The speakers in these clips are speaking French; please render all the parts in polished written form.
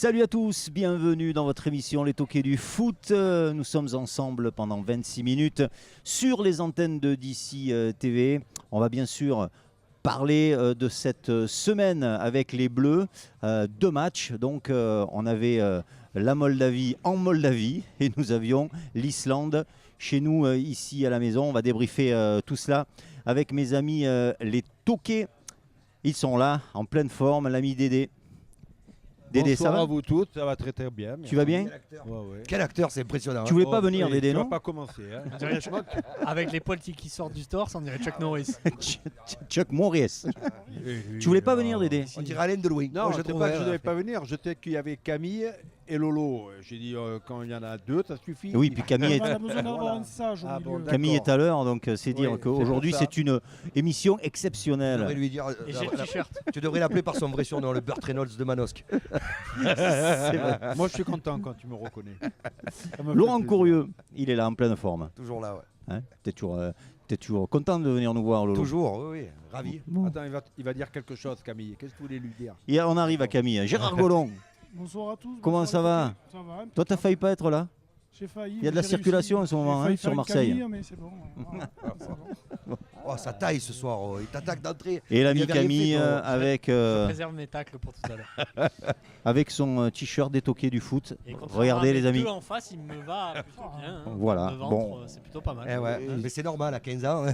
Salut à tous, bienvenue dans votre émission Les Toqués du Foot. Nous sommes ensemble pendant 26 minutes sur les antennes de DC TV. On va bien sûr parler de cette semaine avec les Bleus. Deux matchs, donc on avait la Moldavie en Moldavie et nous avions l'Islande chez nous ici à la maison. On va débriefer tout cela avec mes amis les Toqués. Ils sont là, en pleine forme, l'ami Dédé. Dédé, Bonsoir ça va à vous tous, ça va très très bien. Tu vas bien? Quel acteur, c'est impressionnant. Tu voulais pas venir, Dédé, Tu non? vas pas commencer. Hein. On dirait avec les poils qui sortent du torse, on dirait Chuck Norris. Chuck Norris. Tu voulais pas venir, Dédé? On dirait Alain Delouin. Non, je ne pas que je ne devais pas. pas venir. Je sais qu'il y avait Camille et Lolo. J'ai dit quand il y en a deux, ça suffit. Oui, puis Camille On est, a besoin d'avoir un sage au Ah milieu. bon, Camille est à l'heure, donc c'est dire Oui, qu'aujourd'hui c'est pour ça. c'est une émission Tu devrais exceptionnelle. lui dire. Et j'ai le t-shirt. Tu devrais l'appeler par son vrai surnom, le Burt Reynolds de Manosque. C'est vrai. Moi, je suis content quand tu me reconnais. Ça me fait Laurent plaisir. Courrieux, il est là en pleine forme. Toujours là, ouais. Hein, t'es toujours content de venir nous voir, Lolo. Toujours, oui, oui. Ravi. Bon. Attends, il va dire quelque chose, Camille. Qu'est-ce que vous voulez lui dire? Et on arrive à Camille. Gérard Gollon, Bonsoir à tous. Comment bonsoir ça les va copains. Ça va. toi t'as failli pas être là? J'ai failli. Il y a de la j'ai circulation réussi. en ce moment, J'ai failli hein, sur faire une Marseille. Camille, mais c'est bon. Voilà, c'est bon. Oh, ça taille ce soir. Oh. Il t'attaque d'entrée. Et l'ami Il avait rien Camille fait, toi. avec, Je préserve mes tacles pour tout à l'heure. avec son t-shirt des Toqués du foot. Et contrairement Regardez à mes les amis. deux en face, il me va plutôt bien. Hein. Voilà, Le ventre, bon. c'est plutôt pas mal. Eh ouais, mais c'est normal, à 15 ans,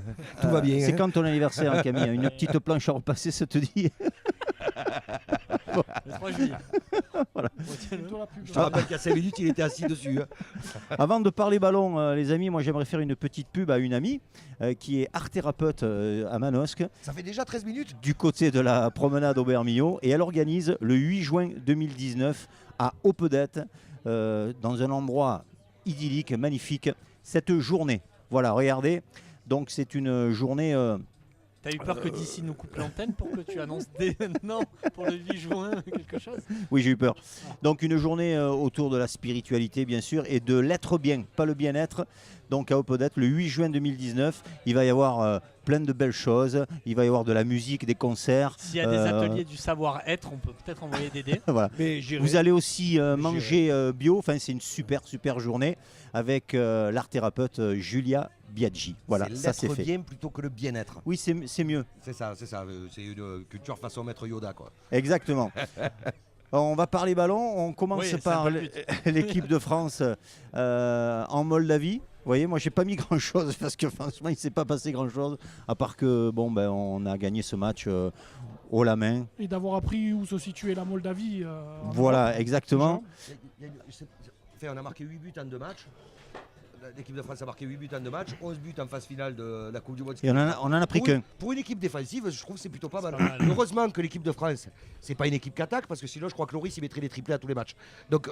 tout va bien. C'est hein. quand ton anniversaire, hein, Camille? Une petite planche à repasser, ça te dit? Le 3 juillet. Voilà. Retiens-le. Plutôt la pub. Je te rappelle qu'il y a 5 minutes, il était assis dessus. hein. Avant de parler ballon, les amis, moi j'aimerais faire une petite pub à une amie qui est art thérapeute à Manosque, Ça fait déjà 13 minutes. du côté de la promenade Aubert-Millot, et elle organise le 8 juin 2019 à Opedette, dans un endroit idyllique, magnifique, cette journée. Voilà, regardez. Donc c'est une journée... T'as eu peur que d'ici nous coupe l'antenne pour que tu annonces dès maintenant pour le 8 juin quelque chose? Oui, j'ai eu peur. Donc une journée autour de la spiritualité, bien sûr, et de l'être bien, pas le bien-être. Donc à Opedette, le 8 juin 2019, il va y avoir plein de belles choses. Il va y avoir de la musique, des concerts. S'il y a des ateliers du savoir-être, on peut peut-être envoyer Dédé. Voilà. Mais j'irai. Vous allez aussi manger bio. Enfin, c'est une super journée avec l'art thérapeute Julia Biaggi. Voilà, ça c'est l'être fait. bien plutôt que le bien-être. Oui, c'est mieux. C'est ça, c'est ça. C'est une culture façon maître Yoda, quoi. Exactement. On va parler ballon. On commence Oui, c'est par un peu le but. l'équipe de France en Moldavie. Vous voyez, moi j'ai pas mis grand chose parce que franchement il s'est pas passé grand chose à part que bon ben on a gagné ce match haut la main. Et d'avoir appris où se situait la Moldavie. en Voilà, Europe. exactement. On a marqué 8 buts en 2 matchs. L'équipe de France a marqué 8 buts en 2 matchs, 11 buts en phase finale de la Coupe du Monde. Et on en a pris qu'un. Pour une équipe défensive, je trouve que c'est plutôt pas mal. pas mal. Heureusement que l'équipe de France, c'est pas une équipe qui attaque, parce que sinon je crois que Loris il mettrait des triplés à tous les matchs. Donc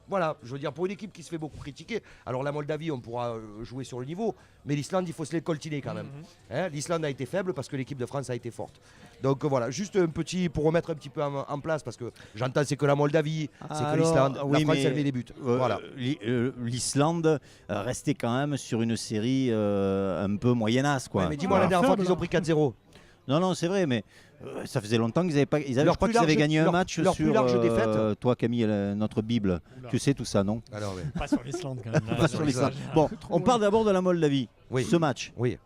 voilà, je veux dire, pour une équipe qui se fait beaucoup critiquer, alors la Moldavie on pourra jouer sur le niveau, mais l'Islande il faut se les coltiner quand même. Hein, l'Islande a été faible parce que l'équipe de France a été forte. Donc voilà, juste un petit, pour remettre un petit peu en place, parce que j'entends c'est que la Moldavie, c'est que Alors, l'Islande, oui, la France mais, elle met des buts. Voilà. L'Islande restait quand même sur une série un peu moyennasse quoi. Ouais, mais dis-moi Ah, la dernière fois faible, qu'ils ont pris 4-0. Non, c'est vrai, mais ça faisait longtemps qu'ils n'avaient pas. Je Leur crois plus qu'ils avaient large- gagné un leur- match leur plus sur. large défaite. Toi, Camille, notre Bible. Oula. Tu sais tout ça, non? Alors, oui. Pas sur l'Islande quand même. là. Pas sur l'Islande. l'Islande. Bon, Trop on loin. parle d'abord de la Moldavie. Oui. Ce match. Oui.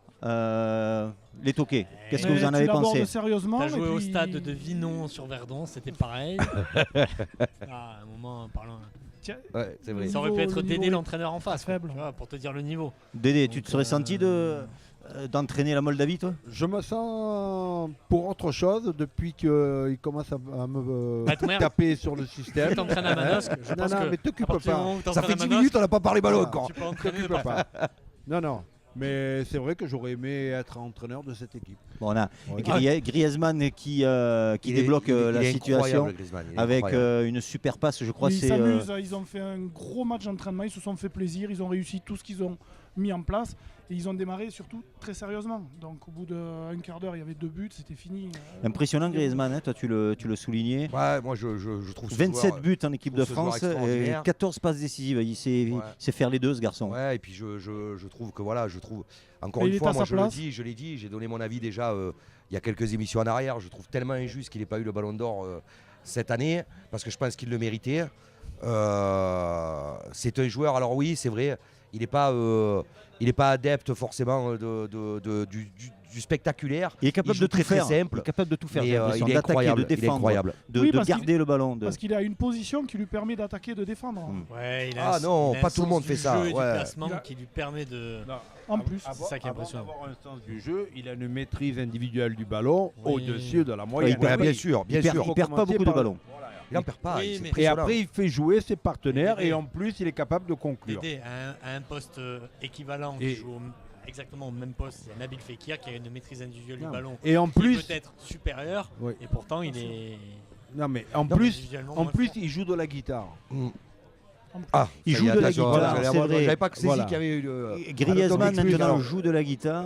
Les Toqués. Qu'est-ce que Mais vous en tu avez l'abordes pensé? sérieusement. T'as et joué au puis- stade de Vinon sur Verdon, c'était pareil. À un moment, parlant. Tiens, Ouais, c'est vrai. Ça aurait pu niveau- être le Dédé niveau l'entraîneur en face, quoi, faible. tu vois, pour te dire le niveau. Dédé, tu Donc, te serais senti d'entraîner la Moldavie, toi? Je me sens pour autre chose depuis qu'il commence à me Bah, ton mère, taper sur le tu système. t'entraînes à Manosque, je Non, pense non, que mais t'occupe à partir du pas. moment où Ça t'entraînes fait à 10 Manosque, minutes, on n'a pas parlé ballon Ah. encore. tu peux entraîner T'occupe n'importe pas. Non. Mais c'est vrai que j'aurais aimé être entraîneur de cette équipe. Bon, on a Ouais. Griezmann qui Il est- débloque il est la incroyable, situation Griezmann, il est avec incroyable. une super passe, je crois. ils C'est s'amusent, ils ont fait un gros match d'entraînement, ils se sont fait plaisir, ils ont réussi tout ce qu'ils ont mis en place. Et ils ont démarré surtout très sérieusement. Donc au bout d'un quart d'heure, il y avait 2 buts, c'était fini. Impressionnant Griezmann, hein, toi tu le soulignais. Ouais, moi je trouve ce 27 joueur, buts en équipe de ce joueur France, et extraordinaire. 14 passes décisives. Il sait faire les deux, ce garçon. Ouais, et puis je trouve que voilà, je trouve encore Et il une est fois, à moi sa je place. je l'ai dit, j'ai donné mon avis déjà il y a quelques émissions en arrière. Je trouve tellement injuste qu'il n'ait pas eu le Ballon d'Or cette année, parce que je pense qu'il le méritait. C'est un joueur, alors oui, c'est vrai, il n'est pas adepte forcément du spectaculaire. Il est capable joue de tout très faire. simple. Il est capable de tout faire. Mais, J'ai l'impression il est d'attaquer, incroyable. de Il est défendre, incroyable. de Oui, parce garder le ballon. Parce qu'il a une position qui lui permet d'attaquer, de défendre. Ouais, il Ah a non, il a pas un tout le sens monde du fait ça, jeu et du ouais. placement Il a- qui lui permet de. En plus. C'est ça qui est impressionnant. Avant d'avoir un sens du jeu, il a une maîtrise individuelle du ballon Oui. au-dessus de la Ouais, moyenne. il perd- bien sûr, bien il perd, sûr. il perd pas beaucoup de ballons. Il n'en perd pas. Oui, c'est mais- Et impressionnant. après, il fait jouer ses partenaires Dédé. et en plus, il est capable de conclure. Dédé à un poste équivalent Et- qui joue exactement au même poste, c'est Nabil Fekir qui a une maîtrise individuelle du Non. ballon Et en qui est plus, peut-être supérieure Oui. et pourtant il est non mais en Non, plus, individuellement en moins plus, fort. il joue de la guitare. Ah, Il ça joue y est, de la attention, guitare, j'allais c'est avoir- vrai. J'avais pas saisi Voilà. qu'il y avait eu Griezmann donc, excuse, maintenant alors. joue de la guitare.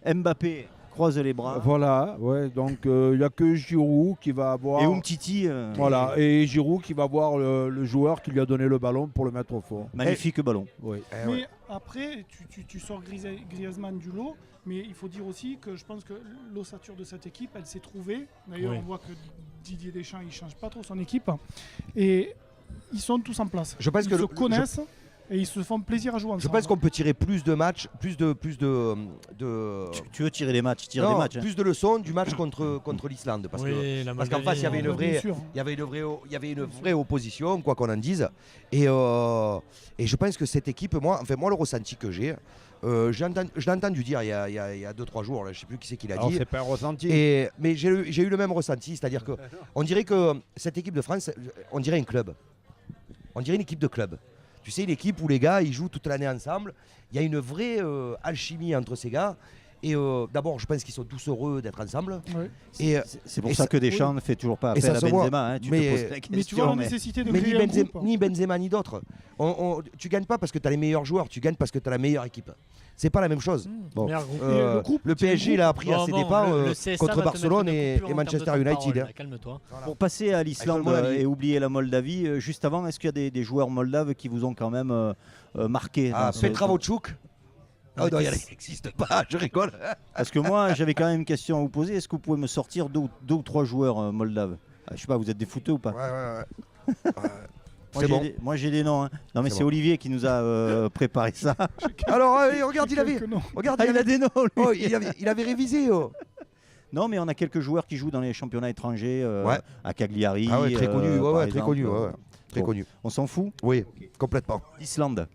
Mbappé croise les bras. Voilà, ouais. Donc il n'y a que Giroud qui va avoir. Et Umtiti, Voilà, et Giroud qui va voir le joueur qui lui a donné le ballon pour le mettre au fond. magnifique ballon. Oui. Eh Mais ouais. après, tu sors Griezmann du lot, mais il faut dire aussi que je pense que l'ossature de cette équipe, elle s'est trouvée. D'ailleurs, Oui. on voit que Didier Deschamps, il ne change pas trop son équipe. Et ils sont tous en place. Je pense Ils que se le- connaissent et ils se font plaisir à jouer ensemble. Je pense qu'on peut tirer plus de matchs, plus de Tu veux tirer des matchs, tire non, des matchs. hein. plus de leçons du match contre l'Islande, parce que Oui, la parce qu'en face, il y avait Moldavie, une Bien vraie, sûr. il y avait une vraie opposition, quoi qu'on en dise. Et je pense que cette équipe, moi le ressenti que j'ai, je l'ai entendu dire il y a 2-3 jours, là, je ne sais plus qui c'est qui l'a Alors dit. c'est pas un ressenti. Mais j'ai eu le même ressenti, c'est-à-dire que on dirait que cette équipe de France, on dirait un club. On dirait une équipe de club. Tu sais, une équipe où les gars, ils jouent toute l'année ensemble. Il y a une vraie alchimie entre ces gars. Et d'abord, je pense qu'ils sont tous heureux d'être ensemble. Ouais. Et, C'est pour et ça ça- que Deschamps ne fait toujours pas Et appel ça à se voit. Benzema. hein. Tu Mais- te poses la Mais question. tu vois la mais- nécessité de mais créer un groupe. ni Benzema ni d'autres. Tu gagnes pas parce que tu as les meilleurs joueurs, tu gagnes parce que tu as la meilleure équipe. C'est pas la même chose. Bon. Meilleur groupe. Euh, le groupe, le c'est le PSG, il a appris à Bon, ses bon, dépens le CSA va contre te mettre Barcelone une et coupure en termes Manchester de temps de United. parole, là, calme-toi. Pour passer à l'Islande Avec le Moldavie. et oublier la Moldavie, juste avant, est-ce qu'il y a des joueurs moldaves qui vous ont quand même marqué Ah, dans ce- Petra Vodchuk. Oh non, il n'existe pas, je rigole. Parce que moi, j'avais quand même une question à vous poser. Est-ce que vous pouvez me sortir deux ou trois joueurs moldaves? Je sais pas, vous êtes des footeux ou pas? C'est bon. Moi, j'ai des noms. hein. Non, mais C'est c'est bon. Olivier qui nous a préparé ça. Alors, regarde, il avait. Quelques noms. Regarde, Ah, il a des noms, lui. Oh, il avait révisé. Oh. Non, mais on a quelques joueurs qui jouent dans les championnats étrangers, Ouais. à Cagliari. Ah ouais, très connu. par Très exemple. connu. Très Bon. connu. On s'en fout. Oui, complètement. L'Islande.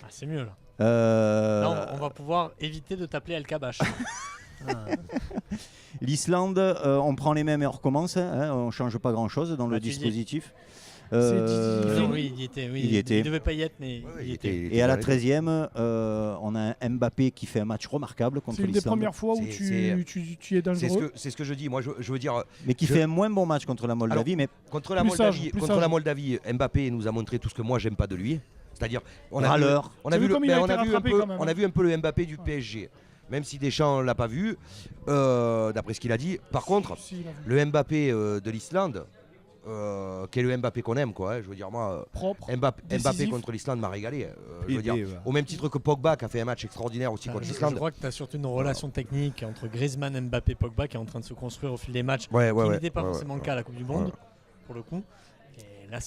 Ah, c'est mieux là. Euh, Là, on va pouvoir éviter de t'appeler El Kabash. L'Islande, on prend les mêmes et on recommence. Hein, on ne change pas grand-chose dans le Ah, tu y es. dispositif. Didier. Oui, il y était. Oui, il y était. Il devait pas y être, mais il y était. Et à la 13e, on a un Mbappé qui fait un match remarquable contre C'est une des l'Islande. premières fois où C'est- tu es dangereux. C'est ce que je dis. Moi, je veux dire, Mais qui fait un moins bon match contre la Moldavie. Mais contre la Plus Moldavie, sage, plus contre sage. la Moldavie, Mbappé nous a montré tout ce que moi j'aime pas de lui. C'est-à-dire, on a vu, râleur. on T'as a vu vu, comme il a on été a vu un rattrapé peu, quand même, on a hein. vu un peu le Mbappé du PSG. Même si Deschamps l'a pas vu, d'après ce qu'il a dit. Par contre, Si, il a vu. le Mbappé de l'Islande, qui est le Mbappé qu'on aime, quoi. Je veux dire, moi, Propre. Mbappé Décisif. contre l'Islande m'a régalé. Je veux Et- dire, et- au même titre que Pogba qui a fait un match extraordinaire aussi Ah, contre je l'Islande. crois que tu as surtout une relation technique entre Griezmann, Mbappé, Pogba qui est en train de se construire au fil des matchs, Ouais, qui ouais, ouais. n'était pas ouais, forcément ouais. le cas à la Coupe du Monde, Ouais. pour le coup. Et là,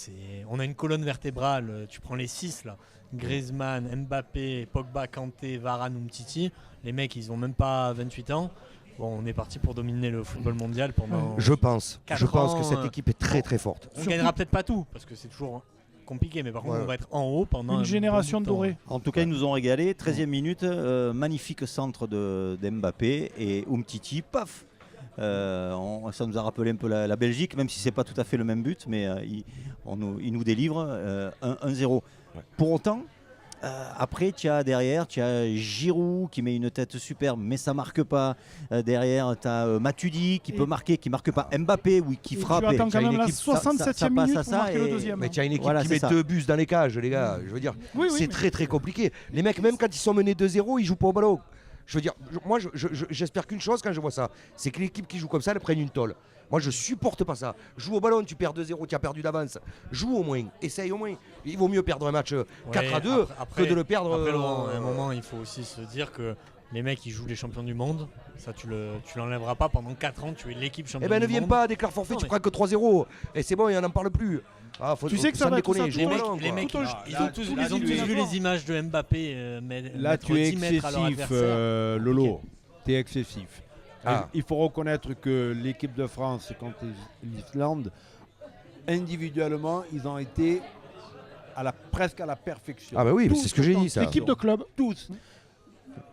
on a une colonne vertébrale. Tu prends les 6 là. Griezmann, Mbappé, Pogba, Kanté, Varane, Umtiti. Les mecs, ils ont même pas 28 ans. Bon, on est parti pour dominer le football mondial pendant. Je pense. Quatre Je pense que ans, cette équipe est très très forte. On gagnera peut-être pas tout parce que c'est toujours compliqué, mais par contre, Ouais. on va être en haut pendant un Une bon génération bout de temps. dorée. en tout cas, ils nous ont régalé. 13e minute, magnifique centre de Mbappé et Umtiti, paf. Ça nous a rappelé un peu la Belgique, même si c'est pas tout à fait le même but, mais il nous délivre 1-0. Ouais. Pour autant, Après, tu as Giroud qui met une tête superbe, mais ça marque pas. Derrière, tu as Matuidi qui peut marquer, qui marque pas. Mbappé, oui, qui Et frappe. tu attends quand même la équipe, ça 67e passe à minute pour ça, marquer le et- deuxième. Mais tu as une équipe Voilà, qui c'est met ça. 2 buts dans les cages, les gars. Je veux dire, Oui, c'est mais- très très compliqué. Les mecs, même quand ils sont menés 2-0, ils jouent pas au ballon. Je veux dire, moi, j'espère qu'une chose quand je vois ça, c'est que l'équipe qui joue comme ça, elle prenne une tôle. Moi, je supporte pas ça. Joue au ballon, tu perds 2-0, tu as perdu d'avance. Joue au moins, essaye au moins. Il vaut mieux perdre un match 4-2 que de le perdre. Après, Laurent, à un moment, il faut aussi se dire que les mecs, ils jouent les champions du monde. Ça, tu l'enlèveras pas pendant 4 ans. Tu es l'équipe Eh championne ben, du ne viens monde. pas, déclare forfait, Non, tu mais- prends que 3-0. Et c'est bon, et on n'en parle plus. Ah, faut, Tu sais que ça sans va être déconner, ça, joue au les ballon, Les quoi. mecs, Tout au- ils là, ont tous, là, ils ont tu tous es- vu les images de Mbappé Là, mettre tu es 10 mètres à leur excessif, adversaire. Lolo. Tu es excessif. Ah. Il faut reconnaître que l'équipe de France contre l'Islande, individuellement, ils ont été presque à la perfection. Ah bah oui, mais Tous c'est ce que j'ai dit, ça. L'équipe de club, Tous.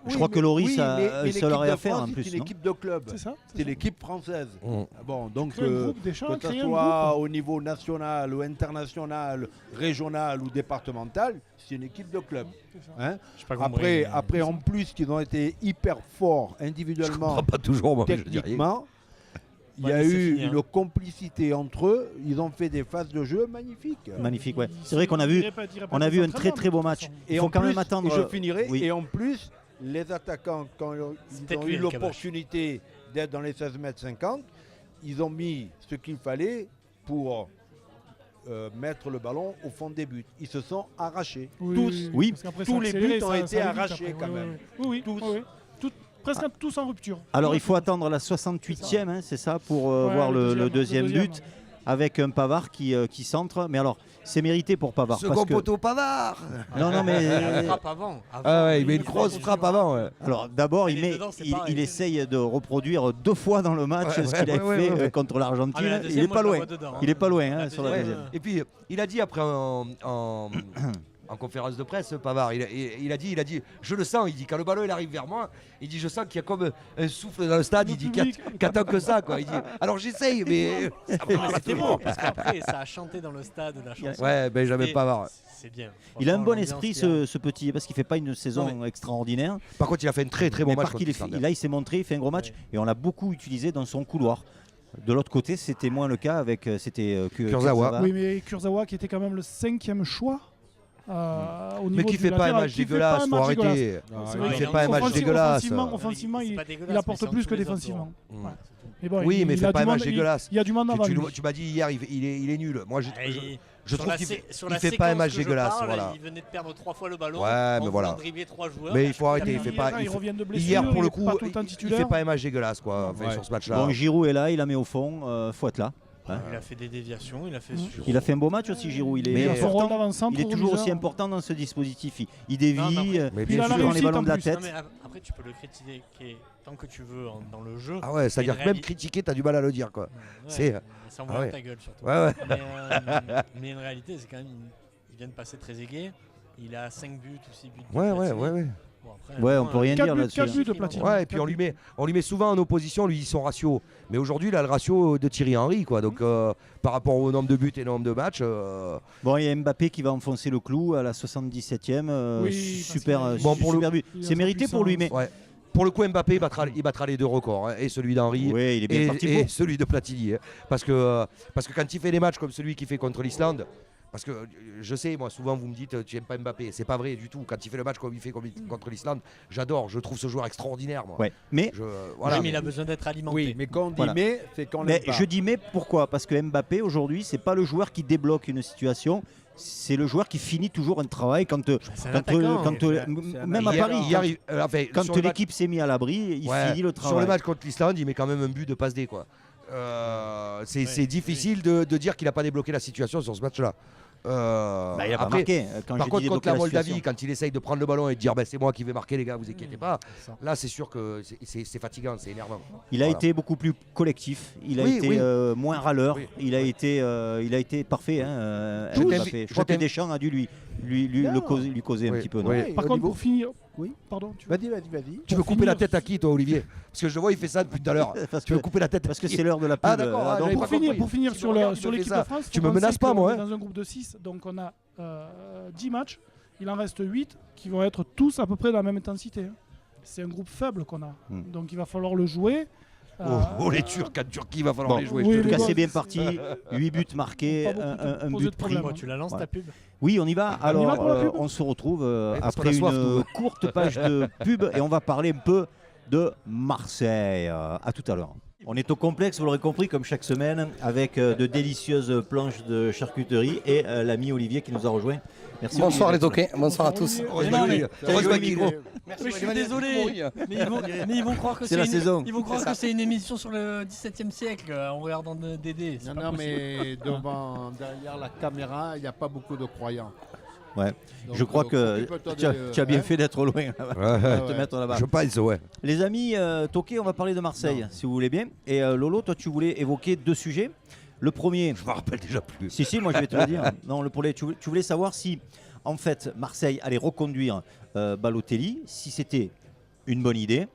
Je crois que Loris a- mais ça leur l'équipe a de fait France, en plus, c'est une non équipe de club. c'est ça C'est l'équipe française. Mm. Bon, donc Créer un groupe, Deschamps a que ce créé un soit groupe. au niveau national ou international, régional ou départemental, c'est une équipe de club. C'est ça. Hein. J'ai pas compris, Après, en plus, qu'ils ont été hyper forts Je individuellement, comprends pas toujours, moi. je dis rien. techniquement. Il y Ouais, a mais c'est eu fini, hein. une complicité entre eux. Ils ont fait des phases de jeu magnifiques. Magnifique, ouais. Ils C'est vrai qu'on a vu, iraient pas- iraient pas on a aux vu un entraînements, très très beau de toute match. façon. Il faut en quand plus, même attendre. et je finirai. oui. Et en plus, les attaquants, quand C'est ils peut-être ont lui, eu le Kabash. l'opportunité d'être dans les 16 mètres 50, ils ont mis ce qu'il fallait pour mettre le ballon au fond des buts. Ils se sont arrachés. Tous. Oui. Parce qu'après, Tous ça les accéléré, buts ont ça- été ça allait vite arrachés après. quand Oui, même. Oui, oui. Tous. oui, oui. Presque tous en rupture. Alors il faut attendre la 68e, hein, c'est ça, pour Ouais, voir le deuxième deuxième. but avec un Pavard qui centre. Mais alors, c'est mérité pour Pavard. Second Parce que... poteau Pavard. Non, non, Il y a la mais. frappe avant. Ah ouais, il met une faut grosse attention. frappe avant. Ouais. Alors d'abord, Elle est dedans, c'est pareil. il essaye de reproduire 2 fois dans le match Ouais, ce qu'il a ouais, fait ouais, ouais. contre Ah, l'Argentine. mais la il deuxième, est moi, pas je la loin. vois dedans, hein. Il est pas loin hein, La sur la deuxième, deuxième. Et puis, il a dit après en conférence de presse, Pavard, il a dit, je le sens, il dit, quand le ballon il arrive vers moi, il dit, je sens qu'il y a comme un souffle dans le stade, il dit, qu'attend que ça, quoi. Il dit, alors j'essaye, mais. Mais c'était bon, parce qu'après, ça a chanté dans le stade, la chanson. Ouais, Benjamin C'était- Pavard. C'est bien. Il a un Franchement, bon l'ambiance esprit qu'il y a. ce petit, parce qu'il fait pas une saison extraordinaire. Par contre, il a fait un très très bon Mais match. par contre qu'il l'Islande. là, il s'est montré, il fait un gros match et on l'a beaucoup utilisé dans son couloir. De l'autre côté, c'était moins le cas avec Kurzawa. Oui, mais Kurzawa qui était quand même le 5e choix. Au niveau Mais qui du fait pas un latéral, match qui fait pas dégueulasse, un faut match dégueulasse. arrêter. C'est Il vrai fait que pas un match dégueulasse. Offensivement, C'est il, pas il dégueulasse, apporte mais plus sans que tous les défensivement. Mm. Ouais. Mais bon, Oui, mais il fait a pas du un match monde- dégueulasse. Il y a du monde avant lui. Tu m'as dit hier, il est nul. Moi, je Sur trouve la qu'il sé- sur il la fait pas un séquence match que je dégueulasse. parle, Voilà. Il venait de perdre 3 fois le ballon. Ouais, en mais voulant voilà. dribbler 3 joueurs. Mais et il à faut chaque arrêter, il fois, fait pas. Ils reviennent de Hier, blessure, pour le il est coup, pas tout le temps il titulaire. fait pas un match dégueulasse, quoi, enfin, Ouais. sur ce match-là. Bon, Giroud est là, il la met au fond, faut être là. Hein. Il a fait des déviations, il a fait. Il a fait un beau match aussi, Giroud. Il est, Mais Son rôle important. d'avant-centre, Il est toujours aussi remiseur. important dans ce dispositif. Il dévie, Non, mais après- Mais Il bien a la sûr. prend les réussite ballons en de la plus. tête. Non, mais après, tu peux le critiquer tant que tu veux dans le jeu. Ah ouais, c'est-à-dire Mais que même réali- critiquer, t'as du mal à le dire, quoi. Ouais, C'est- mais ça envoie Ah ouais. ta gueule surtout. Ouais, ouais. Mais en réalité, c'est quand même. Il vient de passer très aigué. Il a 5 buts ou 6 buts. de Ouais, Platini. ouais. Bon, après, Ouais, on moi, peut rien 4 dire buts, là-dessus. 4 buts de Platini. Ouais, et puis on lui met souvent en opposition, lui, son ratio. Mais aujourd'hui, il a le ratio de Thierry Henry, quoi. Donc, par rapport au nombre de buts et au nombre de matchs. Bon, il y a Mbappé qui va enfoncer le clou à la 77e. Oui, super, parce qu'il- Bon, pour le- super but. il a C'est sa mérité pour lui, mais Ouais. Pour le coup, Mbappé, il battra les 2 records, hein, et celui d'Henry. ouais, il est bien Et, parti et pour. celui de Platini. Hein. Parce que quand il fait des matchs comme celui qu'il fait contre l'Islande, parce que je sais, moi, souvent vous me dites tu n'aimes pas Mbappé. C'est pas vrai du tout. Quand il fait le match comme il fait contre l'Islande, j'adore. Je trouve ce joueur extraordinaire, moi. Ouais. Mais Voilà. Oui, mais il a besoin d'être alimenté. Oui, mais quand on dit Voilà. mais, c'est qu'on Mais l'aime pas. je dis mais pourquoi? Parce que Mbappé aujourd'hui, c'est pas le joueur qui débloque une situation, c'est le joueur qui finit toujours un travail quand, C'est un quand, attaquant. même à Hier- Paris, hier, enfin, quand sur le match- l'équipe s'est mise à l'abri, il Ouais, finit le sur le travail. match contre l'Islande, il met quand même un but de passe D, quoi. C'est difficile de dire qu'il n'a pas débloqué la situation sur ce match-là. Bah, il a pas Après, marqué. Quand par j'ai contre, dit contre la débloquer Moldavie, situation. quand il essaye de prendre le ballon et de dire bah, c'est moi qui vais marquer, les gars, vous inquiétez pas. C'est ça. Là, c'est sûr que c'est fatigant, c'est énervant. Il a Voilà. été beaucoup plus collectif, il a Oui, été oui. moins râleur, Oui. il a été parfait. Hein, Je Mbappé. t'invite- Je crois je que t'invite- Deschamps a dû lui causer un Oui, petit peu. non oui. Par au contre, niveau- pour finir. Oui, pardon. Vas-y. Tu veux Pour couper la finir- tête à qui, toi, Olivier? Parce que je vois, il fait ça depuis tout à l'heure. Parce Tu veux que, couper la tête à parce que qui? c'est l'heure de la pub. Ah, d'accord, ah, donc- j'avais pas compris. Pour finir Si sur tu me regardes, sur il me l'équipe fait de ça. France, Tu faut me penser menaces pas, qu'on moi, est hein. dans un groupe de 6, donc on a 10 matchs. il en reste 8 qui vont être tous à peu près de la même intensité. Hein. C'est un groupe faible qu'on a. Donc il va falloir le jouer. Les Turcs, en Turquie, il va falloir Bon, les jouer. oui, je te En tout le cas, dis. c'est bien parti. 8 buts marqués, Pas beaucoup un poser but de pris. problème. Bon, tu la lances ta pub. Oui, on y va. On y va pour la Alors, pub on se retrouve parce après qu'on a soif, une nous. courte page de pub et on va parler un peu de Marseille. À tout à l'heure. On est au complexe, vous l'aurez compris, comme chaque semaine, avec de délicieuses planches de charcuterie et l'ami Olivier qui nous a rejoint. Merci. Bonsoir les Olivier. toquets, bonsoir à tous. Heureusement qu'il- T'as joué heureusement le qu'il- micro. Merci, Mais je suis Olivier. désolé, mais ils vont croire que C'est la une... saison. Ils vont croire que c'est une émission sur le XVIIe siècle en regardant Dédé. C'est Non, pas non, possible. mais derrière la caméra, il n'y a pas beaucoup de croyants. Ouais. Donc, Je crois que occupe-toi tu as bien hein. fait d'être loin, Ouais, te ouais. mettre là-bas. Je pense, ouais. Les amis, Toqué, on va parler de Marseille, si vous voulez bien. Et Lolo, toi, tu voulais évoquer 2 sujets. Le premier, Je me rappelle déjà plus. si, moi je vais te le dire. Non, le premier, tu voulais savoir si, en fait, Marseille allait reconduire Balotelli, si c'était une bonne idée,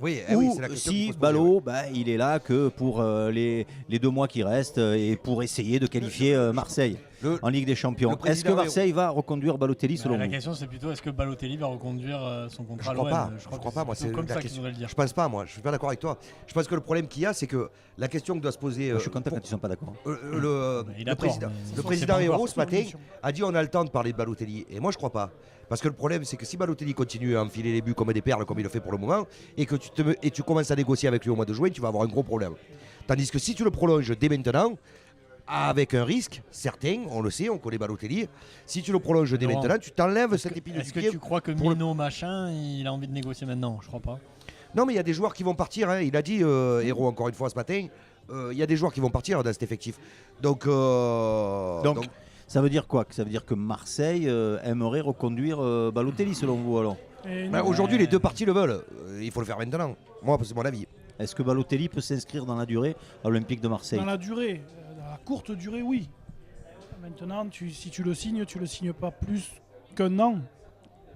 Oui, ou c'est la question qu'il si faut se poser, Ballot, il est là que pour les 2 mois qui restent et pour essayer de qualifier Marseille Le- en Ligue des Champions. le Est-ce que président Marseille va reconduire Balotelli selon La vous? question c'est plutôt est-ce que Balotelli va reconduire son contrat Je à crois l'OM. pas. Je crois pas, moi, c'est c'est comme la ça qu'ils question. devraient le dire. Je pense pas, moi. Je suis pas d'accord avec toi. Je pense que le problème qu'il y a, c'est que la question que doit se poser. Je suis content quand ils ne sont pas d'accord. Il Le a tort, président, mais le c'est président pas Hérault encore ce matin a dit on a le temps de parler de Balotelli. Et moi je crois pas. Parce que le problème c'est que si Balotelli continue à enfiler les buts comme des perles comme il le fait pour le moment et que tu commences à négocier avec lui au mois de juin, tu vas avoir un gros problème. Tandis que si tu le prolonges dès maintenant, avec un risque certain, on le sait, on connaît Balotelli, si tu le prolonges dès Laurent, maintenant, tu t'enlèves cette épine Est-ce du que pied. tu crois que pour le- Mino machin il a envie de négocier maintenant? Je crois pas. Non mais il y a des joueurs qui vont partir, hein. Il a dit Hérault encore une fois ce matin, il y a des joueurs qui vont partir dans cet effectif. Donc, Donc, ça veut dire quoi? Ça veut dire que Marseille aimerait reconduire Balotelli selon vous alors? Et bah, non, aujourd'hui les deux parties le veulent. Il faut le faire maintenant. Moi c'est mon avis. Est-ce que Balotelli peut s'inscrire dans la durée à l'Olympique de Marseille? dans la durée, dans la courte durée, oui. Maintenant, si tu le signes pas plus qu'un an,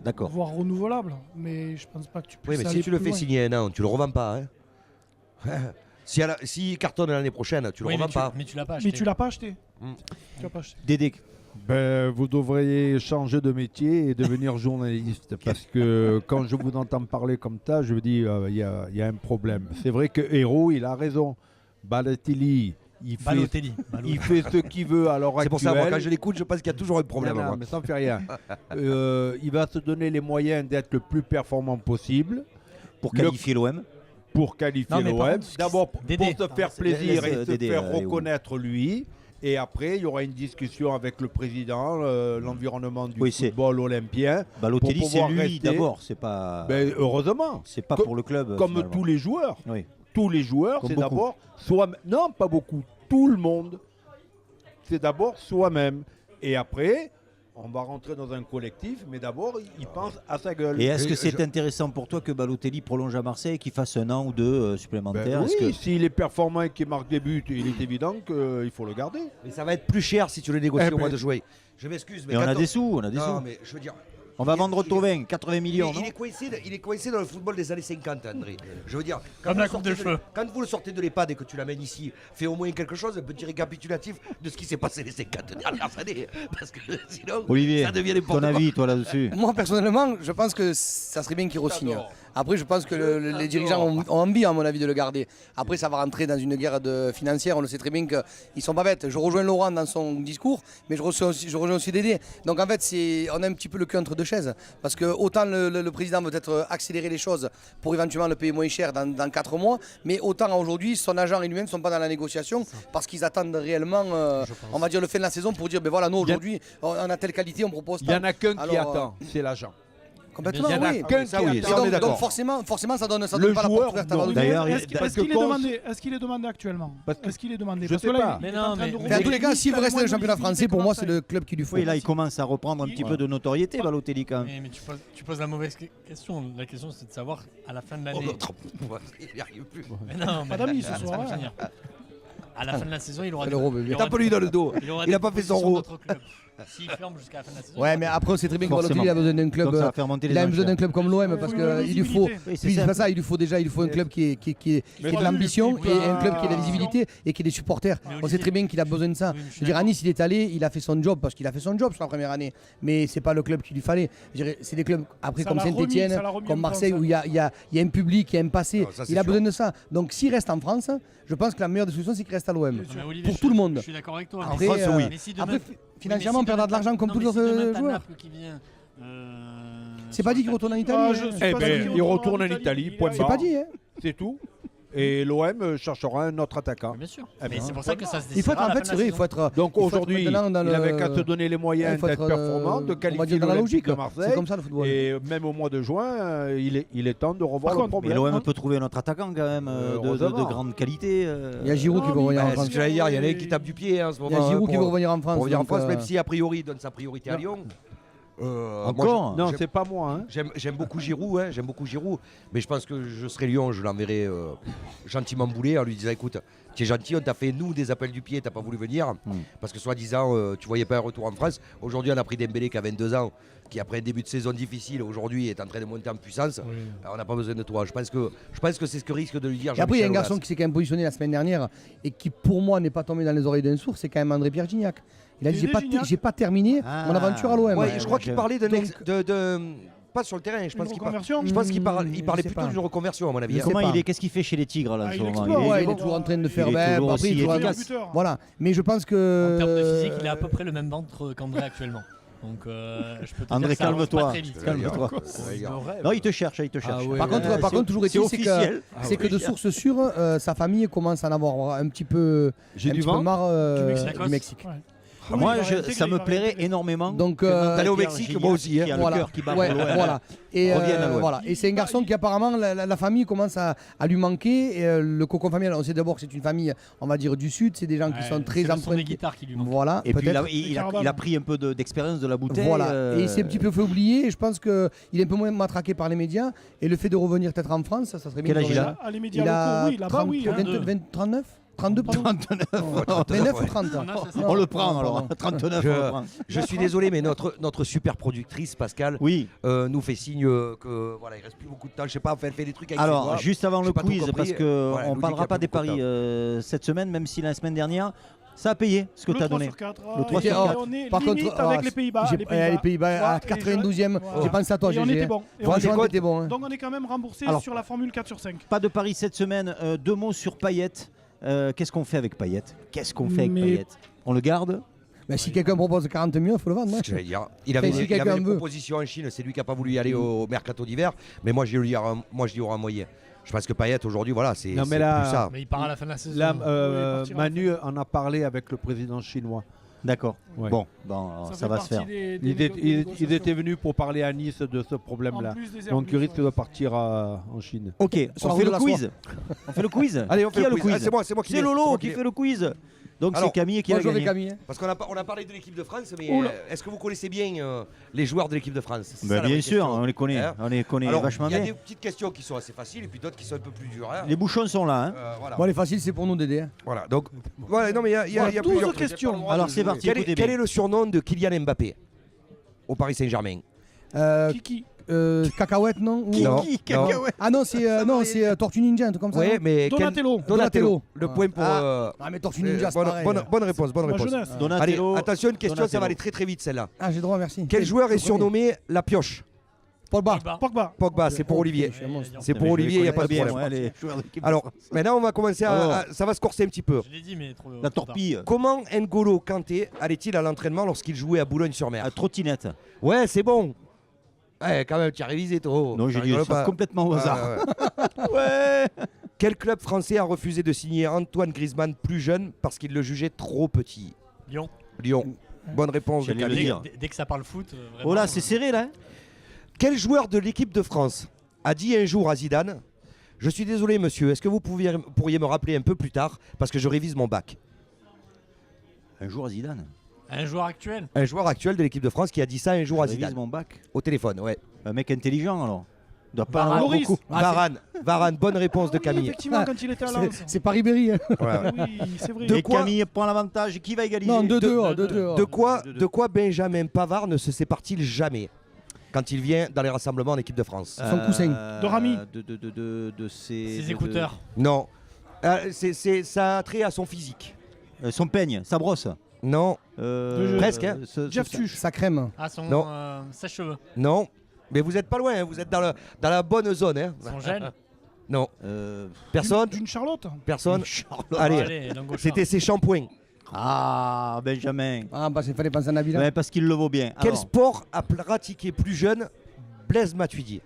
D'accord. voire renouvelable. Mais je pense pas que tu puisses Oui mais aller si tu le plus fais loin. signer un an, tu le revends pas. Hein. Si cartonne l'année prochaine, tu le Oui, revends pas. mais tu l'as pas acheté. Mais tu l'as pas acheté. Mm. Tu l'as pas acheté. Dédé, Ben, vous devriez changer de métier et devenir journaliste parce que quand je vous entends parler comme ça, je me dis il y a un problème. C'est vrai que Hérault, il a raison. Balotelli, il fait ce qu'il veut à l'heure C'est actuelle. pour ça moi quand je l'écoute, je pense qu'il y a toujours un problème. Non, moi. mais ça ne fait rien. Il va se donner les moyens d'être le plus performant possible pour Le- qualifier l'OM. pour qualifier Non, mais par l'OM. contre, ce qui- D'abord Dédé. pour se faire Laisse- plaisir et se Dédé, faire Hérault. reconnaître lui. Et après, il y aura une discussion avec le président, l'environnement du Oui, c'est- football olympien. Balotelli, Pour c'est pouvoir lui rester- d'abord, c'est pas, Ben, heureusement, c'est pas co- pour le club. comme finalement. tous les joueurs. Oui. Tous les joueurs, Comme c'est beaucoup. d'abord soi. Non, pas beaucoup. Tout le monde, c'est d'abord soi-même. Et après, on va rentrer dans un collectif, mais d'abord, il pense à sa gueule. Et est-ce que Et c'est intéressant pour toi que Balotelli prolonge à Marseille et qu'il fasse un an ou deux Ben supplémentaires? oui, Est-ce que- s'il est performant et qu'il marque des buts, il est évident qu'il faut le garder. Mais ça va être plus cher si tu le négocies Eh au mois ben- de juin. Je m'excuse, mais Et on a quand des sous, on a des Non, sous. mais je veux dire. On va il- vendre il- Thauvin, 80 millions, non? il est coincé dans le football des années 50, André. Je veux dire, Comme vous la le coupe sortez de cheveux. Quand vous le sortez de l'EHPAD et que tu l'amènes ici, fais au moins quelque chose, un petit récapitulatif de ce qui s'est passé les 50 dernières années. Parce que sinon, Olivier, ça devient ton n'importe quoi. avis, toi, là-dessus? Moi personnellement, je pense que ça serait bien qu'il re-signe. Après, je pense que les dirigeants ont envie, à mon avis, de le garder. Après, ça va rentrer dans une guerre financière. On le sait très bien qu'ils sont pas bêtes. Je rejoins Laurent dans son discours, mais je rejoins aussi Dédé. Donc en fait, on a un petit peu le cul entre deux chaises. Parce que autant le président veut peut-être accélérer les choses pour éventuellement le payer moins cher dans 4 mois, mais autant aujourd'hui, son agent et lui-même ne sont pas dans la négociation parce qu'ils attendent réellement, on va dire, le fin de la saison pour dire, ben voilà, nous aujourd'hui, on a telle qualité, on propose Il n'y en tant. a qu'un qui Alors, attend, c'est l'agent. Complètement, Il y en a oui. qu'un ça, qui oui, attend. ça, on est Donc d'accord. forcément, ça donne Le pas la joueur, porte ouverte à non. Balotelli. D'ailleurs, Est-ce qu'il est demandé actuellement? Parce que- Est-ce qu'il est demandé? je Parce sais que là, pas. il Mais est non, en train mais- de Mais en tous les cas, s'il veut rester dans le championnat français, pour moi, c'est le club qu'il lui faut. Oui, là, il commence à reprendre un petit peu de notoriété, Balotelli, quand même. Mais tu poses la mauvaise question. La question c'est de savoir à la fin de Oh, l'année. notre- il n'y arrive plus. Mais non, Pas d'amis ce laisse-moi soir, finir. À la fin de la saison, il aura Le Robbe, il aura Tape-lui dans le dos. il aura Il des a pas fait son propositions rôle. d'autres clubs. S'il flambe jusqu'à la fin de la saison. Ouais, mais après, on sait très bien que Balotelli Forcément. il a besoin d'un club. Donc ça va faire monter les Il a besoin enchères. d'un club comme l'OM parce faut la qu'il lui faut. visibilité. Oui, c'est Puis, c'est ça. pas ça, il lui faut déjà un club qui ait de l'ambition et un club qui ait de la visibilité et qui ait des supporters. Mais On Olivier- sait très bien qu'il a besoin de ça. Oui, mais je suis Je veux dire, à d'accord. Nice, il est allé, il a fait son job parce qu'il a fait son job sur la première année. Mais c'est pas le club qu'il lui fallait. Je dirais, c'est des clubs après Ça comme l'a remis, Saint-Etienne, ça l'a remis comme en Marseille place. où il y a un public, il y a un passé. Non, ça, c'est Il a sûr. besoin de ça. Donc s'il reste en France, je pense que la meilleure des solutions, c'est qu'il reste à l'OM. Bien Non, sûr. mais Olivier, Pour je tout suis- le monde. Je suis d'accord avec toi. Après, Mais si- oui. mais si demain- Après, oui, financièrement, mais on perdra de l'argent comme non, tous mais les si demain, autres t'as joueurs. Naples qui vient, C'est pas sur dit le qu'il retourne en tapis. Italie. Ah, hein. je suis Eh pas ben, sûr qu'il il retourne en Italie, il point a- C'est barre. pas dit, hein. C'est tout. Et l'OM cherchera un autre attaquant. Bien sûr. Eh Mais ben, c'est pour ça que ça se Il faut être, décidera à en la fait, fin c'est de vrai, la il faut saison. être. Donc il faut être aujourd'hui, il maintenant dans avait le- qu'à te donner les il moyens faut d'être être, performant, de on va qualifier dire dans la l'Olympique logique. de C'est Marseille. comme ça le football. Et même au mois de juin, il est temps de revoir Par le contre, Mais problème. l'OM peut trouver un autre attaquant quand même de heureusement. grande qualité. Il y a Giroud qui veut Non, revenir en mais- C'est France. ce que j'allais dire, il y en a un qui tape du pied en ce Il y moment. a Giroud qui veut pour revenir en France. revenir en donc, France, même si a priori il donne sa priorité à Lyon. Encore Non, j'aime- c'est pas moi. Hein. J'aime beaucoup Giroud, j'aime beaucoup Giroud, mais je pense que je serai Lyon, je l'enverrai gentiment bouler en lui disant écoute, tu es gentil, on t'a fait nous des appels du pied, t'as pas voulu venir, parce que soi-disant tu voyais pas un retour en France. Aujourd'hui on a pris Dembélé qui a 22 ans, qui après un début de saison difficile, aujourd'hui est en train de monter en puissance. On n'a pas besoin de toi. Je pense que c'est ce que risque de lui dire. Et après, il y a un Jean-Michel garçon Aulas. qui s'est quand même positionné la semaine dernière et qui, pour moi, n'est pas tombé dans les oreilles d'un sourd, c'est quand même André Pierre Gignac. Il a dit j'ai pas terminé Ah. mon aventure à l'OM. Ouais, je crois qu'il parlait d'un Donc- pas sur le terrain, je pense Une qu'il reconversion. je pense qu'il Je parlait sais plutôt pas. d'une reconversion à mon avis. Je hein. sais Comment pas. qu'est-ce qu'il fait chez les Tigres là en Ah, ce il moment explore, Ouais, il bon, est toujours en train de il faire est ben, toujours après, aussi il est toujours efficace. buteur. Voilà, mais je pense que En termes de physique, il a à peu près le même ventre qu'André actuellement. Donc je peux te André, dire que ça avance calme-toi. pas très vite. Calme-toi. Ouais, Non, il te cherche, il te cherche. ouais. Par contre, toujours c'est est-il, c'est officiel. que de sources sûres, sa famille commence à en avoir un petit peu, J'ai un du petit peu vent. marre Mexique. du Mexique. Ouais. Moi, Il va réintégrer, ça il me va plairait réintégrer. énormément. Donc, D'aller au Pierre Mexique, Gignac, moi aussi, hein. qui a voilà. le cœur qui bat Ouais, pour l'OM. voilà. Et Revienne à l'OM. voilà. Et c'est un garçon qui apparemment la famille commence à lui manquer. Et, le cocon familial, on sait d'abord que c'est une famille, on va dire du sud, c'est des gens qui sont très C'est le son des empruntés. guitares qui lui manque. Voilà. Et puis peut-être. il a pris un peu d'expérience de la bouteille. Voilà. Et il s'est un petit peu fait oublier. Et je pense qu'il est un peu moins matraqué par les médias. Et le fait de revenir peut-être en France, ça serait bien. Quel âge il qu'il a revienne. Ah, les médias Il a locaux, oui, là-bas, 30, oui. hein. 39 32 pardon. 29 ou 30 On le prend alors. pardon. 39, on le prend. Je suis désolé, mais notre super productrice Pascal Oui. nous fait signe que voilà, il reste plus beaucoup de temps. Je sais pas, enfin, elle fait des trucs avec ses Alors, doigts. juste avant J'ai le pas tout quiz, compris. parce qu'on Voilà, elle ne nous dit parlera qu'il y a pas plus des beaucoup de paris cette semaine, même si la semaine dernière, ça a payé ce que Le tu as 3 donné. sur 4. Le 3 sur et 4. on est Par limite contre, avec les Pays-Bas. Les Pays-Bas à 92e. J'ai pensé à toi, Et on GG. était bon. Et on Franchement, était bon. t'étais bon. hein. Donc on est quand même remboursé Alors- sur la formule 4 sur 5. Pas de paris cette semaine. Deux mots sur Payet. Qu'est-ce qu'on fait avec Payet Qu'est-ce qu'on fait avec Mais- Payet On le garde Mais si quelqu'un propose 40 millions, il faut le vendre. C'est hein. ce que j'allais dire. Il avait, Enfin, si il avait quelqu'un des veut. propositions en Chine, c'est lui qui n'a pas voulu y aller au mercato d'hiver. Mais moi, je dis aura un moyen. Je pense que Payet aujourd'hui, voilà, c'est Non, mais c'est là- plus ça. Mais il part à la fin de la saison. Là, Oui, il partira Manu en a parlé avec le président chinois. D'accord. Ouais. Bon, alors, ça fait va se partie faire. Il était venu pour parler à Nice de ce problème-là. Donc il risque de partir en Chine. Ok, Sur la on route fait de le la quiz. On fait le quiz. Allez, on fait Qui a le quiz. Ah, c'est moi qui C'est l'ai, Lolo moi qui l'ai. fait le quiz. Donc Alors, c'est Camille qui Moi, a je vais gagné. Camille. hein. Parce qu'on a parlé de l'équipe de France, mais Oula. est-ce que vous connaissez bien les joueurs de l'équipe de France? C'est Bah, ça, la bien vraie sûr, question. on les connaît. Hein On les connaît Alors, vachement il y a bien. des petites questions qui sont assez faciles et puis d'autres qui sont un peu plus dures. hein. Les bouchons sont là. Hein. Voilà. Bon, les faciles, c'est pour nous d'aider. hein. Voilà, donc, voilà, non, mais il y a Voilà, plusieurs 12 questions. J'ai pas le droit Alors, de c'est jouer. parti, Quel écoutez bien. est le surnom de Kylian Mbappé au Paris Saint-Germain? Kiki. Cacahuète, non Ou- Non, Kiki, non. cacahuète. Ah non, c'est Tortue Ninja, un truc comme ça. Oui, non mais Donatello. Donatello. Le point pour. Ah, mais Tortue Ninja, c'est pareil. bonne réponse, bonne Ma réponse. jeunesse. Allez, Donatello. attention, une question, ça Donatello. va aller très très vite celle-là. Ah, j'ai le droit, merci. Quel joueur est Le premier. surnommé la pioche? Pogba. Pogba. Pogba, c'est pour Olivier. Je suis un monstre. C'est pour Olivier, il n'y a pas de bien, problème. ouais, les joueurs de l'équipe de Alors, France. maintenant, on va commencer ça va se corser un petit peu. Je l'ai dit, mais trop. La trop tard. torpille. Comment N'Golo Kanté allait-il à l'entraînement lorsqu'il jouait à Boulogne-sur-Mer? La trottinette. Ouais, c'est bon. Ouais, quand même, tu as révisé, toi. Non, j'ai dit ça complètement au hasard. Ouais. Ouais. Quel club français a refusé de signer Antoine Griezmann plus jeune parce qu'il le jugeait trop petit? Lyon. Lyon. Bonne réponse de J'allais le Camille. dire. Dès que ça parle foot. Vraiment, Oh là, c'est serré là. Quel joueur de l'équipe de France a dit un jour à Zidane: je suis désolé monsieur, est-ce que vous pourriez me rappeler un peu plus tard parce que je révise mon bac? Un jour à Zidane. Un joueur actuel. Un joueur actuel de l'équipe de France qui a dit ça un jour à Je révise Zidane mon bac. au téléphone, ouais. Un mec intelligent alors. doit pas en Varane. avoir Loris. beaucoup. Varane, bonne réponse de Oui, Camille. effectivement, quand il était à Lens. C'est Paris-Berry. Hein. Oui, c'est vrai. De Et quoi Camille prend l'avantage. Qui va égaliser Non, 2-2. deux. 2-2. De quoi Benjamin Pavard ne se sépare-t-il jamais quand il vient dans les rassemblements en équipe de France? Son coussin. De Rami. De Ses écouteurs. Non. Ça a trait à son physique. Son peigne, sa brosse. Non, presque, hein. Jeff Tuch. Ça crème. Ah, son Non. sèche-cheveux. non. Mais vous n'êtes pas loin, hein, vous êtes dans la bonne zone. Hein. Son gel. Non. Euh, Personne. D'une Charlotte. Personne. Charlotte. Allez, Langocha. c'était ses shampoings. Ah, Benjamin. Ah, bah, il fallait penser à Nabila. Ouais, parce qu'il le vaut bien. Quel Alors, sport a pratiqué plus jeune Blaise Matuidi?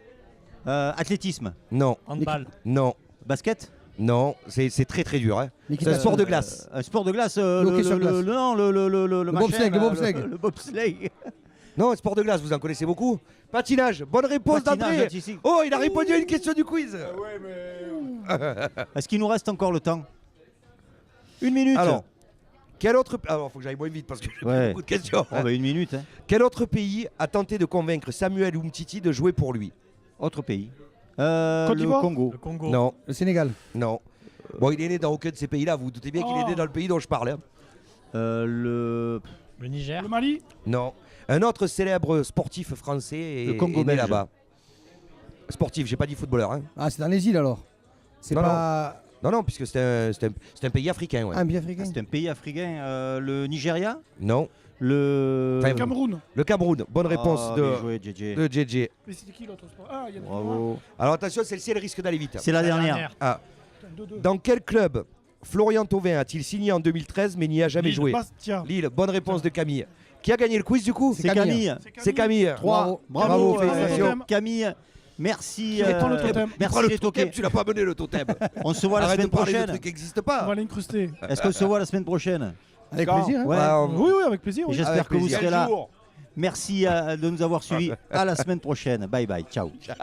athlétisme, Non, Handball. non, basket, non. C'est très très dur. Hein. C'est Nikita- un sport de glace. un sport de glace, Le hockey sur glace. non, le machin, bobsleigh, le là, bobsleigh. le bobsleigh. Non, un sport de glace, vous en connaissez beaucoup. Patinage, bonne réponse Patinage d'André. artistique. Oh, il a répondu à une question du quiz. Est-ce qu'il nous reste encore le temps? Une minute. Alors, quel autre. Alors, faut que j'aille moins vite parce que j'ai Ouais. beaucoup de questions. Oh, bah, une minute. Hein. Quel autre pays a tenté de convaincre Samuel Umtiti de jouer pour lui? Autre pays. Côte Le d'Ivoire. Congo. Le Congo. Non, Le Sénégal. non. Bon, il est né dans aucun de ces pays-là. Vous vous doutez bien qu'il est né dans le pays dont je parle. Hein. Le Le Niger. Le Mali. Non. Un autre célèbre sportif français Le Congo est né belge. là-bas. Sportif, j'ai pas dit footballeur. Hein. Ah, c'est dans les îles alors. C'est Non, pas Non, puisque c'est un pays africain. Ouais. un pays africain. c'est un pays africain. Le Nigeria. Non. Le Enfin, Cameroun. Le Cameroun. Bonne réponse Ah, de, bien joué, JJ. de JJ. Mais c'était qui l'autre sport? Ah, il y en a Bravo. Alors attention, celle-ci, elle risque d'aller vite. C'est la dernière. Ah. un. 2-2. Dans quel club Florian Thauvin a-t-il signé en 2013 mais n'y a jamais Lille. joué? Bastia. Lille, bonne réponse de Camille. Qui a gagné le quiz du coup? C'est Camille. C'est Camille. 3. Bravo. Bravo. Félicitations. Camille. Merci. Qui étend le totem. Merci Prends le les totem, toquets. tu l'as pas mené le totem. On se voit la Arrête de semaine parler de prochaine. trucs qui n'existent On va pas. l'incruster. Est-ce qu'on se voit la semaine prochaine? Avec plaisir. Hein. Ouais. Bah, Oui, oui, avec plaisir. Et oui. j'espère Avec que vous plaisir. serez là. Merci de nous avoir suivis. À la semaine prochaine. Bye bye. Ciao. Ciao.